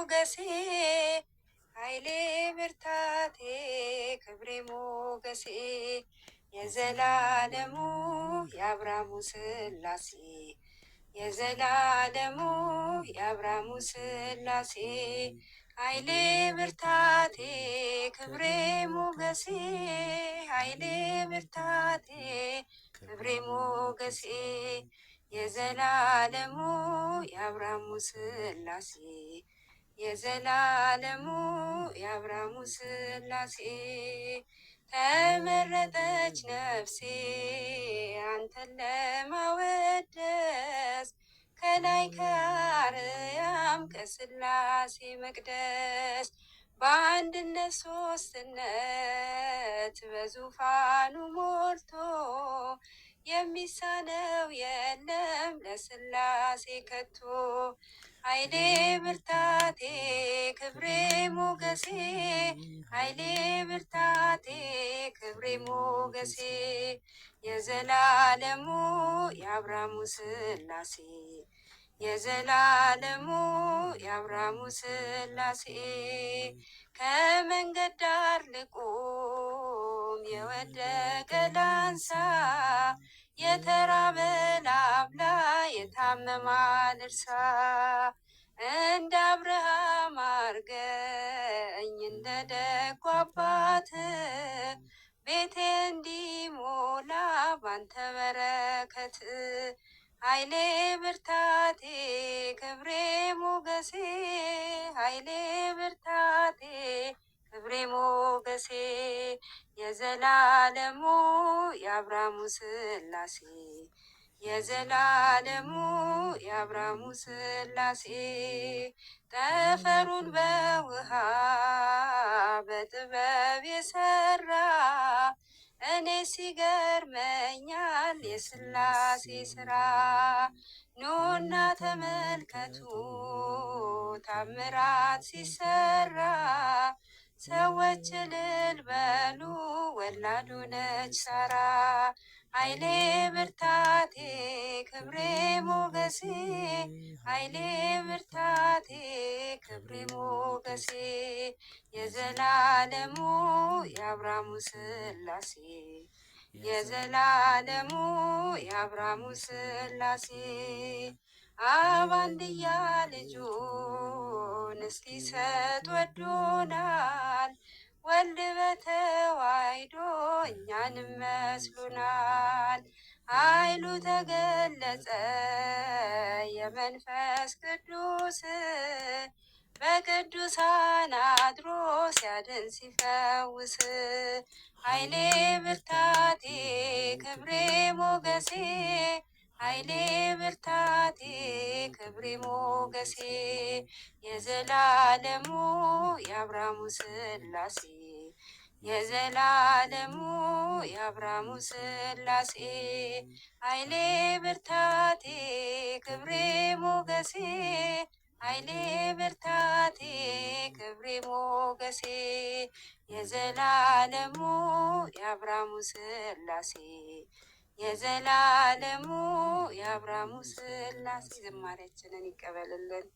ሞገሴ ኃይሌ ብርታቴ ክብሬ ሞገሴ የዘላለሙ የአብርሃሙ ሥላሴ የዘላለሙ የአብርሃሙ ሥላሴ ኃይሌ ብርታቴ ክብሬ ሞገሴ ኃይሌ ብርታቴ ክብሬ ሞገሴ የዘላለሙ የአብርሃሙ ሥላሴ የዘላለሙ የአብርሃሙ ሥላሴ ተመረጠች ነፍሴ አንተን ለማወደስ ከላይ ከአርያም ከሥላሴ መቅደስ በአንድነት ሦስትነት በዙፋኑ ሞልቶ የሚሳነው የለም ለሥላሴ ከቶ ኃይሌ ብርታቴ ክብሬ ሞገሴ ኃይሌ ብርታቴ ክብሬ ሞገሴ የዘላለሙ የአብርሃሙ ሥላሴ የዘላለሙ የአብርሃሙ ሥላሴ ከመንገድ ዳር ልቁም የወደቀ ላንሳ የተራበ ላብላ የታመመ ልርሳ እንደ አብርሃም አርገኝ እንደ ደጉ አባት ቤቴ እንዲሞላ ባንተ በረከት ኃይሌ ብርታቴ ክብሬ ሞገሴ ኃይሌ ብርታቴ ክብሬ ሞገሴ የዘላለሙ የአብርሃሙ ሥላሴ የዘላለሙ የአብርሃሙ ሥላሴ ጠፈሩን በውሃ በጥበብ የሰራ እኔ ሲገርመኛል የሥላሴ ሥራ ኑና ተመልከቱ ታምራት ሲሰራ ሰዎች እልል በሉ ወላድ ሆነች ሳራ ኃይሌ ብርታቴ ክብሬ ሞገሴ ኃይሌ ብርታቴ ክብሬ ሞገሴ የዘላለሙ የአብርሃሙ ሥላሴ የዘላለሙ የአብርሃሙ ሥላሴ አብ አንድያ ልጁን እስኪሰጥ ወዶናል ወልድ በተዋሕዶ እኛንም መስሎናል ኃይሉ ተገለጸ የመንፈስ ቅዱስ በቅዱሳን አድሮ ሲያድን ሲፈውስ ኃይሌ ብርታቴ ክብሬ ሞገሴ ኃይሌ ብርታቴ ክብሬ ሞገሴ የዘላለሙ የአብርሃሙ ሥላሴ የዘላለሙ የአብርሃሙ ሥላሴ ኃይሌ ብርታቴ ክብሬ ሞገሴ ኃይሌ ብርታቴ ክብሬ ሞገሴ የዘላለሙ የአብርሃሙ ሥላሴ የዘላለሙ የአብርሃሙ ሥላሴ ዝማሬያችንን ይቀበልልን።